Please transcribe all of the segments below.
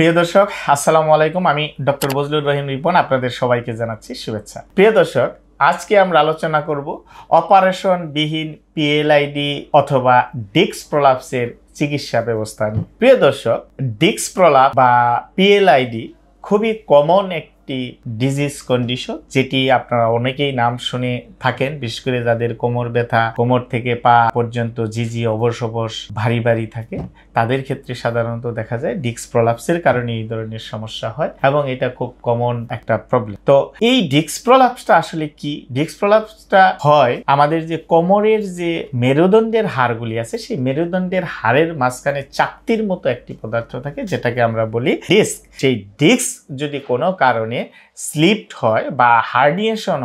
প্রিয় দর্শক, আসসালামু আলাইকুম। আমি ডক্টর বজলুর রহিম রিপন, আপনাদের সবাইকে জানাচ্ছি শুভেচ্ছা। প্রিয় দর্শক, আজকে আমরা আলোচনা করব অপারেশন বিহীন পিএলআইডি অথবা ডিস্ক প্রলাপসের চিকিৎসা ব্যবস্থা নিয়ে। প্রিয় দর্শক, ডিস্ক প্রলাপ বা পিএলআইডি খুবই কমন একটি ডিজিজ কন্ডিশন, যেটি আপনারা অনেকেই নাম শুনে থাকেন। বিশেষ করে যাদের কোমর ব্যথা, কোমর থেকে পা পর্যন্ত জিজি অবশ অবশ ভারী ভারী থাকে, তাদের ক্ষেত্রে সাধারণত দেখা যায় ডিস্ক প্রলাপসের কারণে এই ধরনের সমস্যা হয় এবং এটা খুব কমন একটা প্রবলেম। তো এই ডিস্ক প্রলাপসটা আসলে কি? ডিস্ক প্রলাপসটা হয় আমাদের যে কোমরের যে মেরুদণ্ডের হাড়গুলি আছে, সেই মেরুদণ্ডের হাড়ের মাঝখানে চাকতির মতো একটি পদার্থ থাকে, যেটাকে আমরা বলি ডিস্ক। সেই ডিস্ক যদি কোনো কারণে স্লিপড হয় বা হার্নিয়েশন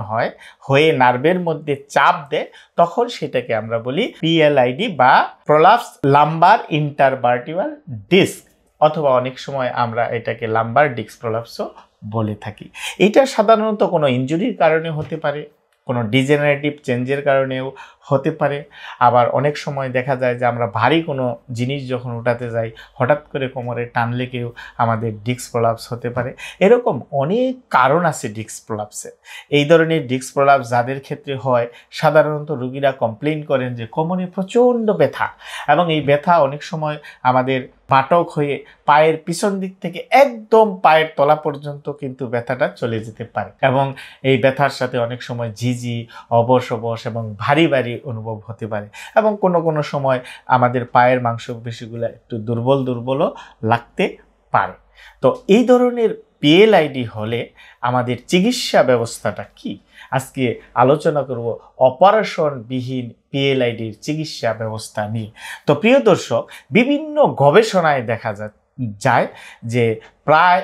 হয়ে নার্ভের মধ্যে চাপ দেয়, তখন সেটাকে আমরা বলি পিএলআইডি বা প্রলাপস লাম্বার ইন্টারভার্টিব্রাল ডিস্ক, অথবা অনেক সময় আমরা এটাকে লাম্বার ডিস্ক প্রলাপসও বলে থাকি। এটা সাধারণত কোনো ইনজুরির কারণে হতে পারে, কোনো ডিজেনারেটিভ চেঞ্জের কারণেও হতে পারে। আবার অনেক সময় দেখা যায় যে আমরা ভারী কোনো জিনিস যখন উঠাতে যাই, হঠাৎ করে কোমরে টান লেগেও আমাদের ডিস্ক প্রলাপস হতে পারে। এরকম অনেক কারণ আছে ডিস্ক প্রলাপসের। এই ধরনের ডিস্ক প্রলাপস যাদের ক্ষেত্রে হয়, সাধারণত রোগীরা কমপ্লেইন করেন যে কোমরে প্রচণ্ড ব্যথা, এবং এই ব্যথা অনেক সময় আমাদের বাটক হয়ে পায়ের পিছন দিক থেকে একদম পায়ের তলা পর্যন্ত কিন্তু ব্যথাটা চলে যেতে পারে, এবং এই ব্যথার সাথে অনেক সময় ঝিঝি, অবশ অবশ এবং ভারী ভারী অনুভব হতে পারে, এবং কোনো কোনো সময় আমাদের পায়ের মাংসপেশিগুলো একটু দুর্বল দুর্বলও লাগতে পারে। তো এই ধরনের পিএলআইডি হলে আমাদের চিকিৎসা ব্যবস্থাটা কি? আজকে আলোচনা করব অপারেশন বিহীন পিএলআইডির চিকিৎসা ব্যবস্থা নিয়ে। তো প্রিয় দর্শক, বিভিন্ন গবেষণায় দেখা যায় যে প্রায়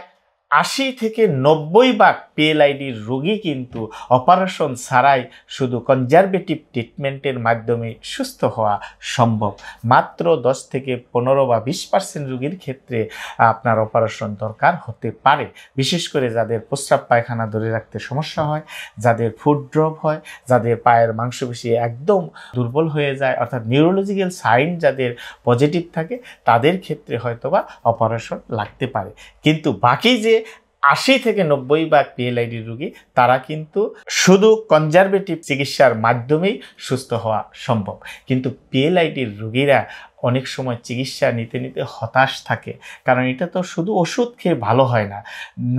80 থেকে 90% পিএলআইডির রোগী কিন্তু অপারেশন ছাড়াই শুধু কনজারভেটিভ ট্রিটমেন্টের মাধ্যমে সুস্থ হওয়া সম্ভব। মাত্র 10 থেকে 15 বা 20% রোগীর ক্ষেত্রে আপনার অপারেশন দরকার হতে পারে, বিশেষ করে যাদের প্রস্রাব পায়খানা ধরে রাখতে সমস্যা হয়, যাদের ফুড ড্রপ হয়, যাদের পায়ের মাংসপেশি একদম দুর্বল হয়ে যায়, অর্থাৎ নিউরোলজিক্যাল সাইন যাদের পজিটিভ থাকে, তাদের ক্ষেত্রে হয়তোবা অপারেশন লাগতে পারে। কিন্তু বাকি যে 80 থেকে 90% পিএলআইডি রোগী, তারা কিন্তু শুধু কনজারভেটিভ চিকিৎসার মাধ্যমেই সুস্থ হওয়া সম্ভব। কিন্তু পিএলআইডির রোগীরা অনেক সময় চিকিৎসা নিতে নিতে হতাশ থাকে, কারণ এটা তো শুধু ওষুধ খেয়ে ভালো হয় না।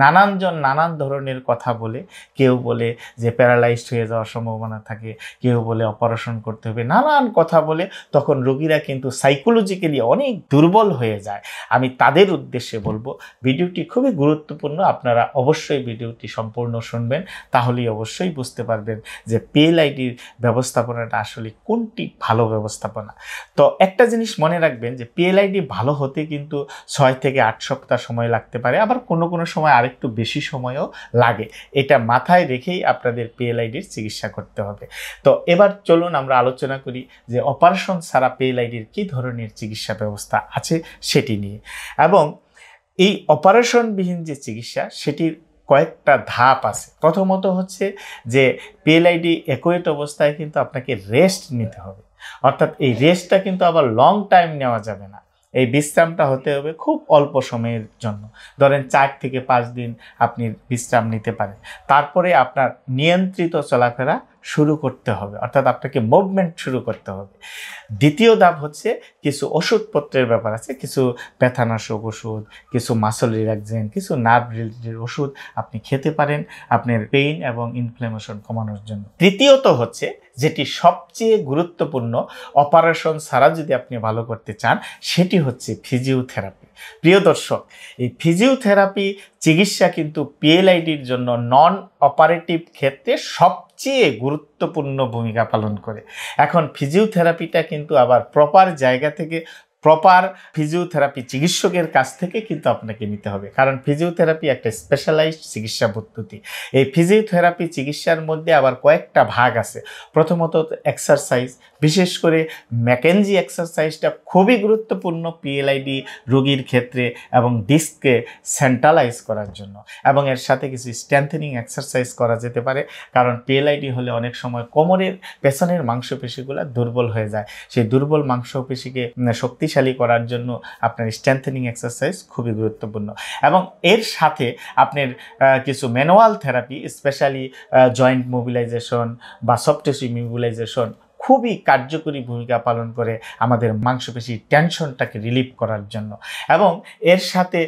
নানানজন নানান ধরনের কথা বলে, কেউ বলে যে প্যারালাইজড হয়ে যাওয়ার সম্ভাবনা থাকে, কেউ বলে অপারেশন করতে হবে, নানান কথা বলে তখন রোগীরা কিন্তু সাইকোলজিক্যালি অনেক দুর্বল হয়ে যায়। আমি তাদের উদ্দেশ্যে বলবো, ভিডিওটি খুবই গুরুত্বপূর্ণ, আপনারা অবশ্যই ভিডিওটি সম্পূর্ণ শুনবেন, তাহলেই অবশ্যই বুঝতে পারবেন যে পিএলআইডির ব্যবস্থাপনাটা আসলে কোনটি ভালো ব্যবস্থাপনা। তো একটা জিনিস মনে রাখবেন যে পিএলআইডি ভালো হতে কিন্তু 6 থেকে 8 সপ্তাহ সময় লাগতে পারে, আবার কোনো কোনো সময় আরেকটু বেশি সময়ও লাগে। এটা মাথায় রেখেই আপনাদের পিএলআইডির চিকিৎসা করতে হবে। তো এবার চলুন আমরা আলোচনা করি যে অপারেশন ছাড়া পিএলআইডির কী ধরনের চিকিৎসা ব্যবস্থা আছে সেটি নিয়ে, এবং এই অপারেশনবিহীন যে চিকিৎসা সেটির কয়েকটা ধাপ আছে। প্রথমত হচ্ছে যে পিএলআইডি অ্যাকুয়েট অবস্থায় কিন্তু আপনাকে রেস্ট নিতে হবে, অর্থাৎ এই রেস্টটা কিন্তু আবার লং টাইম নেওয়া যাবে না। এই বিশ্রামটা হতে হবে খুব অল্প সময়ের জন্য, ধরেন 4 থেকে 5 দিন আপনি বিশ্রাম নিতে পারেন। তারপরে আপনার নিয়ন্ত্রিত চলাফেরা শুরু করতে হবে, অর্থাৎ আপনাকে মুভমেন্ট শুরু করতে হবে। দ্বিতীয় ধাপ হচ্ছে কিছু ওষুধপত্রের ব্যাপার আছে, কিছু ব্যথানাশক ওষুধ, কিছু মাসল রিল্যাক্সেন্ট, কিছু নার্ভ রিলেটেড ওষুধ আপনি খেতে পারেন আপনার পেইন এবং ইনফ্ল্যামেশন কমানোর জন্য। তৃতীয়ত হচ্ছে, যেটি সবচেয়ে গুরুত্বপূর্ণ, অপারেশন ছাড়া যদি আপনি ভালো করতে চান, সেটি হচ্ছে ফিজিওথেরাপি। প্রিয় দর্শক, এই ফিজিওথেরাপি চিকিৎসা কিন্তু পিএলআইডির জন্য নন অপারেটিভ ক্ষেত্রে সবচেয়ে গুরুত্বপূর্ণ ভূমিকা পালন করে। এখন ফিজিওথেরাপিটা কিন্তু আবার প্রপার জায়গা থেকে, প্রপার ফিজিওথেরাপি চিকিৎসকের কাছ থেকে কিন্তু আপনাকে নিতে হবে, কারণ ফিজিওথেরাপি একটা স্পেশালাইজড চিকিৎসা পদ্ধতি। এই ফিজিওথেরাপি চিকিৎসার মধ্যে আবার কয়েকটা ভাগ আছে। প্রথমত এক্সারসাইজ, বিশেষ করে ম্যাকেনজি এক্সারসাইজটা খুবই গুরুত্বপূর্ণ পিএলআইডি রোগীর ক্ষেত্রে এবং ডিস্ককে সেন্ট্রালাইজ করার জন্য, এবং এর সাথে কিছু স্ট্রেংথেনিং এক্সারসাইজ করা যেতে পারে, কারণ পিএলআইডি হলে অনেক সময় কোমরের পেছনের মাংসপেশিগুলো দুর্বল হয়ে যায়। সেই দুর্বল মাংসপেশিকে শক্তিশালী শক্তিশালী করার জন্য আপনার স্ট্রেংথেনিং এক্সারসাইজ খুবই গুরুত্বপূর্ণ। এবং এর সাথে আপনার কিছু manual therapy, specially joint mobilization বা সফট টিস্যু মোবিলাইজেশন খুবই কার্যকরী ভূমিকা পালন করে আমাদের মাংসপেশির টেনশনটাকে রিলিভ করার জন্য। এবং এর সাথে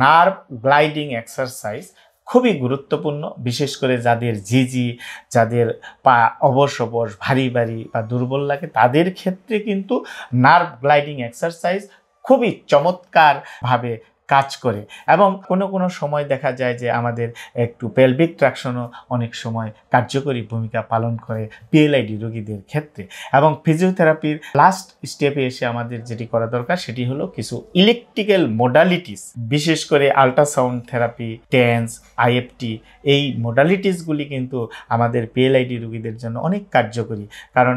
নার্ভ গ্লাইডিং এক্সারসাইজ খুবই গুরুত্বপূর্ণ, বিশেষ করে যাদের জিজি, যাদের পা অবশ অবশ, ভারী ভারী বা দুর্বল লাগে, তাদের ক্ষেত্রে কিন্তু নার্ভ গ্লাইডিং এক্সারসাইজ খুবই চমৎকারভাবে কাজ করে। এবং কোনো সময় দেখা যায় যে আমাদের একটু পেলভিক ট্রাকশনও অনেক সময় কার্যকরী ভূমিকা পালন করে পিএলআইডি রোগীদের ক্ষেত্রে। এবং ফিজিওথেরাপির লাস্ট স্টেপে এসে আমাদের যেটি করা দরকার সেটি হলো কিছু ইলেকট্রিক্যাল মোডালিটিস, বিশেষ করে আল্ট্রাসাউন্ড থেরাপি, টেন্স, আইএফটি, এই মোডালিটিসগুলি কিন্তু আমাদের পিএলআইডি রোগীদের জন্য অনেক কার্যকরী, কারণ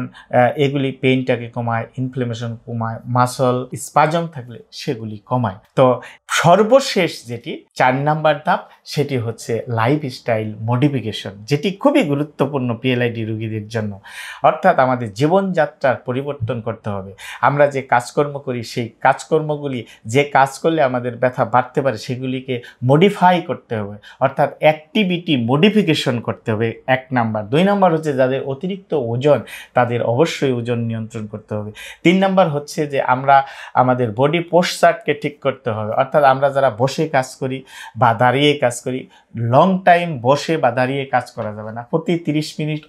এগুলি পেইনটাকে কমায়, ইনফ্লেমেশন কমায়, মাসল স্পাজম থাকলে সেগুলি কমায়। তো সর্বশেষ যেটি 4 নাম্বার ধাপ, সেটি হচ্ছে লাইফস্টাইল মডিফিকেশন, যেটি খুবই গুরুত্বপূর্ণ পিএলআইডি রোগীদের জন্য। অর্থাৎ আমাদের জীবনযাত্রার পরিবর্তন করতে হবে। আমরা যে কাজকর্ম করি সেই কাজকর্মগুলি, যে কাজ করলে আমাদের ব্যথা বাড়তে পারে, সেগুলিকে মডিফাই করতে হবে, অর্থাৎ অ্যাক্টিভিটি মডিফিকেশন করতে হবে 1 নাম্বার। 2 নাম্বার হচ্ছে যাদের অতিরিক্ত ওজন, তাদের অবশ্যই ওজন নিয়ন্ত্রণ করতে হবে। 3 নাম্বার হচ্ছে যে আমরা আমাদের বডি পোশ্চারকে ঠিক করতে হবে, অর্থাৎ আমরা যারা বসে কাজ করি বা দাঁড়িয়ে কাজ করি, লং টাইম বসে বা দাঁড়িয়ে কাজ করা যাবে না। প্রতি 30 মিনিট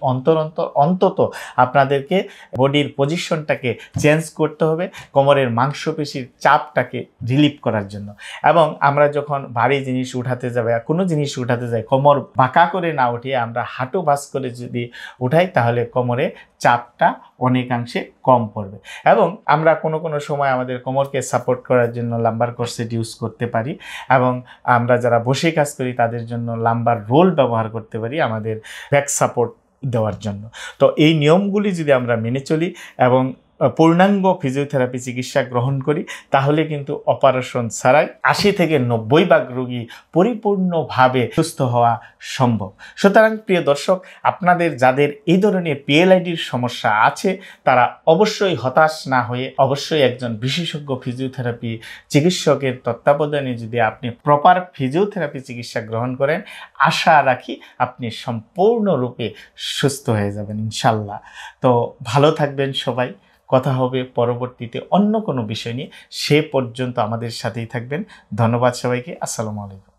অন্তত আপনাদেরকে বডির পজিশনটাকে চেঞ্জ করতে হবে কোমরের মাংসপেশির চাপটাকে রিলিভ করার জন্য। এবং আমরা যখন ভারী জিনিস উঠাতে যাবে, কোনো জিনিস উঠাতে যাই, কোমর বাঁকা করে না উঠিয়ে আমরা হাঁটু ভাঁজ করে যদি উঠাই, তাহলে কোমরে চাপটা অনেকাংশে কম পড়বে। এবং আমরা কোনো সময় আমাদের কোমরকে সাপোর্ট করার জন্য লাম্বার কোর্সেট ইউজ করতে পারি, এবং আমরা যারা বসে কাজ করি তাদের জন্য লাম্বার রোল ব্যবহার করতে পারি আমাদের ব্যাক সাপোর্ট দেওয়ার জন্য। তো এই নিয়মগুলি যদি আমরা মেনে চলি এবং পূর্ণাঙ্গ ফিজিওথেরাপি চিকিৎসা গ্রহণ করি, তাহলে কিন্তু অপারেশন ছাড়াই 80 থেকে 90% রোগী পরিপূর্ণভাবে সুস্থ হওয়া সম্ভব। সুতরাং প্রিয় দর্শক, আপনাদের যাদের এই ধরনের পিএলআইডির সমস্যা আছে, তারা অবশ্যই হতাশ না হয়ে অবশ্যই একজন বিশেষজ্ঞ ফিজিওথেরাপি চিকিৎসকের তত্ত্বাবধানে যদি আপনি প্রপার ফিজিওথেরাপি চিকিৎসা গ্রহণ করেন, আশা রাখি আপনি সম্পূর্ণরূপে সুস্থ হয়ে যাবেন ইনশাল্লাহ। তো ভালো থাকবেন সবাই। কথা হবে পরবর্তীতে অন্য কোনো বিষয় নিয়ে। সে পর্যন্ত আমাদের সাথেই থাকবেন। ধন্যবাদ সবাইকে। আসসালামু আলাইকুম।